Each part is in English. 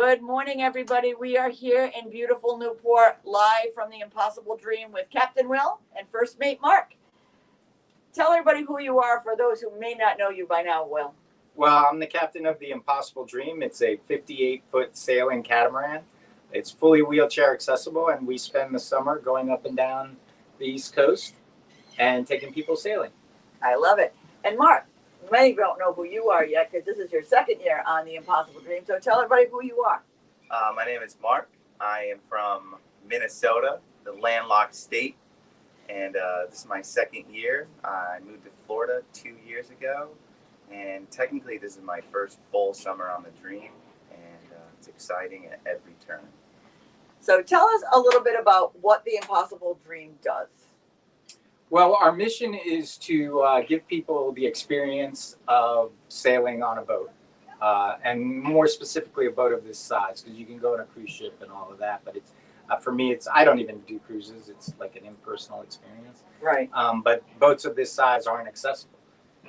Good morning, everybody. We are here in beautiful Newport, live from the Impossible Dream with Captain Will and First Mate Mark. Tell everybody who you are for those who may not know you by now, Will. Well, I'm the captain of the Impossible Dream. It's a 58-foot sailing catamaran. It's fully wheelchair accessible, and we spend the summer going up and down the East Coast and taking people sailing. I love it. And Mark, many don't know who you are yet because this is your second year on the Impossible Dream. So tell everybody who you are. My name is Mark. I am from Minnesota, the landlocked state, and this is my second year. I moved to Florida 2 years ago, and technically this is my first full summer on the Dream, and it's exciting at every turn. So tell us a little bit about what the Impossible Dream does. Well, our mission is to give people the experience of sailing on a boat, and more specifically a boat of this size, because you can go on a cruise ship and all of that. But it's for me, I don't even do cruises. It's like an impersonal experience. Right. But boats of this size aren't accessible,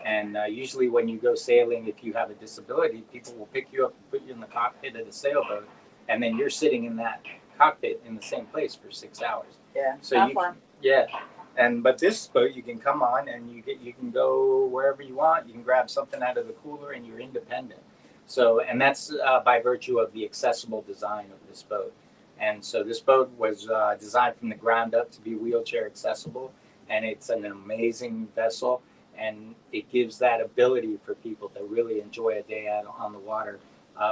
and usually when you go sailing, if you have a disability, people will pick you up and put you in the cockpit of the sailboat, and then you're sitting in that cockpit in the same place for 6 hours. Yeah. So fun. Yeah. But this boat, you can come on and you can go wherever you want. You can grab something out of the cooler, and you're independent. So, and that's by virtue of the accessible design of this boat. And so this boat was designed from the ground up to be wheelchair accessible, and it's an amazing vessel, and it gives that ability for people to really enjoy a day out on the water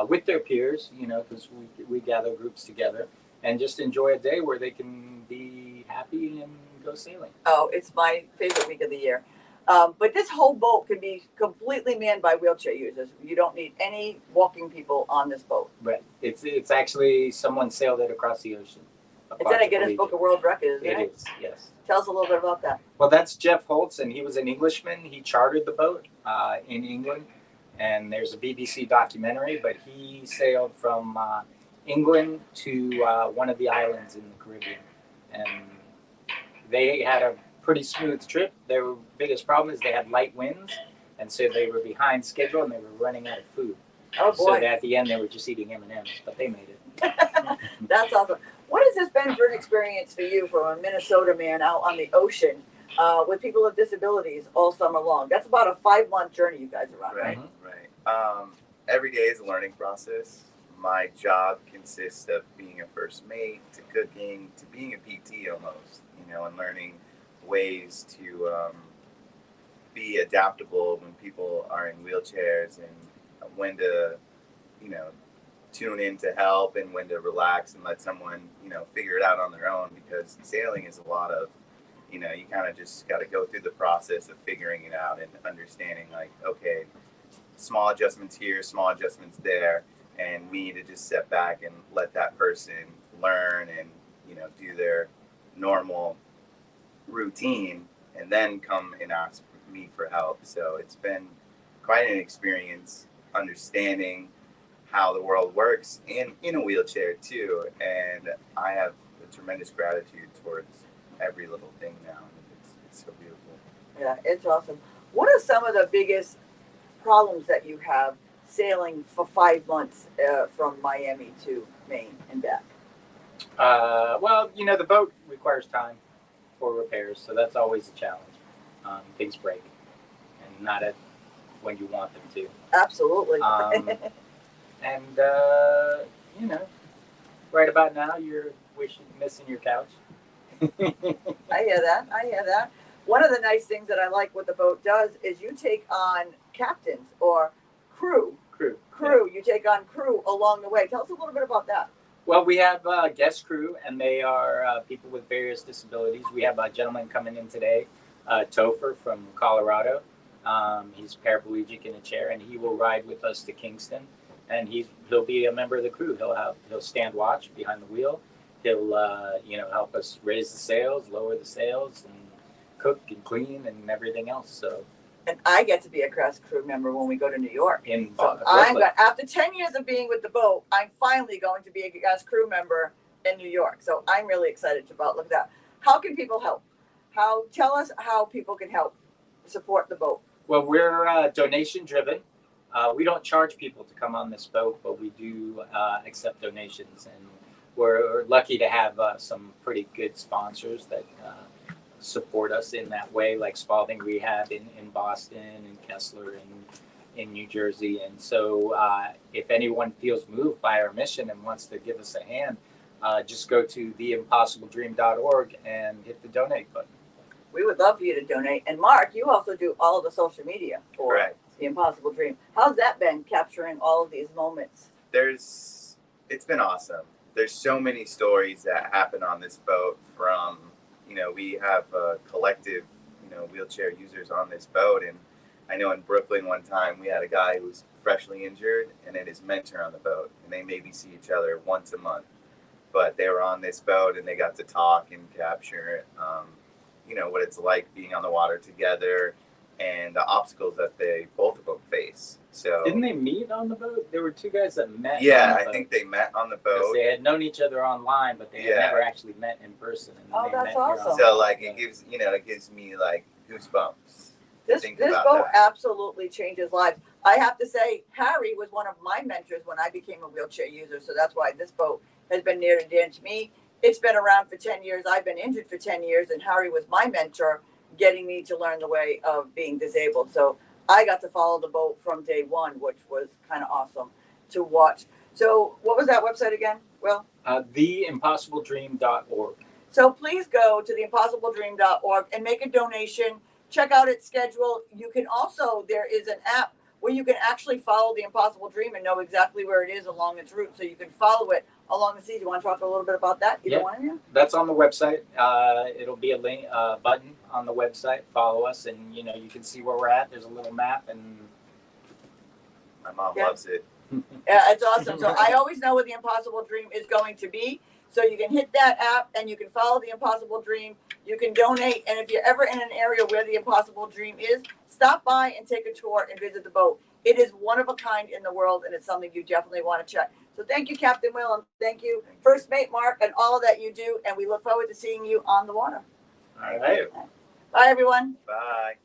with their peers, because we gather groups together and just enjoy a day where they can be happy and go sailing. Oh, it's my favorite week of the year. But this whole boat can be completely manned by wheelchair users. You don't need any walking people on this boat. Right. It's actually someone sailed it across the ocean. It's in a Guinness Book of World Records, isn't it? It is, yes. Tell us a little bit about that. Well, that's Jeff Holtz, and he was an Englishman. He chartered the boat in England, and there's a BBC documentary, but he sailed from England to one of the islands in the Caribbean. And they had a pretty smooth trip. Their biggest problem is they had light winds, and so they were behind schedule and they were running out of food. Oh boy! So at the end they were just eating M&Ms, but they made it. That's awesome. What has this been for an experience for you, from a Minnesota man out on the ocean with people with disabilities all summer long? That's about a 5-month journey you guys are on, right? Right. Every day is a learning process. My job consists of being a first mate, to cooking, to being a PT almost, and learning ways to be adaptable when people are in wheelchairs, and when to, tune in to help, and when to relax and let someone, figure it out on their own, because sailing is a lot of, you kind of just got to go through the process of figuring it out and understanding, like, okay, small adjustments here, small adjustments there. And we need to just step back and let that person learn and, do their normal routine, and then come and ask me for help. So it's been quite an experience understanding how the world works in a wheelchair too. And I have a tremendous gratitude towards every little thing now. It's so beautiful. Yeah, it's awesome. What are some of the biggest problems that you have sailing for 5 months from Miami to Maine and back? Well, the boat requires time for repairs, so that's always a challenge. Things break, and not when you want them to. Absolutely. And right about now, you're missing your couch. I hear that. One of the nice things that I like what the boat does is you take on captains or crew. Yeah. You take on crew along the way. Tell us a little bit about that. Well, we have guest crew, and they are people with various disabilities. We have a gentleman coming in today, Topher from Colorado. He's paraplegic in a chair, and he will ride with us to Kingston. And he'll be a member of the crew. He'll stand watch behind the wheel. He'll help us raise the sails, lower the sails, and cook and clean and everything else. So. And I get to be a crest crew member when we go to New York. After 10 years of being with the boat, I'm finally going to be a guest crew member in New York. So I'm really excited about look at that. How can people help? Tell us how people can help support the boat. Well, we're donation driven. We don't charge people to come on this boat, but we do accept donations, and we're lucky to have some pretty good sponsors that support us in that way, like Spalding Rehab in Boston and Kessler in New Jersey. And so if anyone feels moved by our mission and wants to give us a hand, just go to theimpossibledream.org and hit the donate button. We would love for you to donate. And Mark, you also do all of the social media for Correct. The Impossible Dream. How's that been, capturing all of these moments? It's been awesome. There's so many stories that happen on this boat from, we have a collective, wheelchair users on this boat. And I know in Brooklyn one time we had a guy who was freshly injured and had his mentor on the boat, and they maybe see each other once a month. But they were on this boat and they got to talk and capture, what it's like being on the water together and the obstacles that they both of them face. So Didn't they meet on the boat? There were two guys that met. yeah, on the I boat. think they met on the 'Cause boat. they had known each other online, but they had Yeah. never actually met in person. And Oh, they that's met here on awesome. So like it gives me like goosebumps. This Think boat about that. absolutely changes lives. I have to say, Harry was one of my mentors when I became a wheelchair user, so that's why this boat has been near and dear to me. It's been around for 10 years. I've been injured for 10 years, and Harry was my mentor, getting me to learn the way of being disabled. So I got to follow the boat from day one, which was kind of awesome to watch. So what was that website again, Will? theimpossibledream.org. So please go to theimpossibledream.org and make a donation. Check out its schedule. You can also, there is an app where you can actually follow the Impossible Dream and know exactly where it is along its route. So you can follow it along the sea. Do you want to talk a little bit about that? Either Yeah. one of you? That's on the website. It'll be a link button on the website. Follow us, and you can see where we're at. There's a little map, and My mom Yeah. loves it. Yeah, it's awesome. So I always know where the Impossible Dream is going to be. So you can hit that app and you can follow the Impossible Dream. You can donate. And if you're ever in an area where the Impossible Dream is, stop by and take a tour and visit the boat. It is one of a kind in the world, and it's something you definitely want to check. So thank you, Captain Will, and thank you, First Mate Mark, and all that you do. And we look forward to seeing you on the water. all right. Bye, everyone. Bye.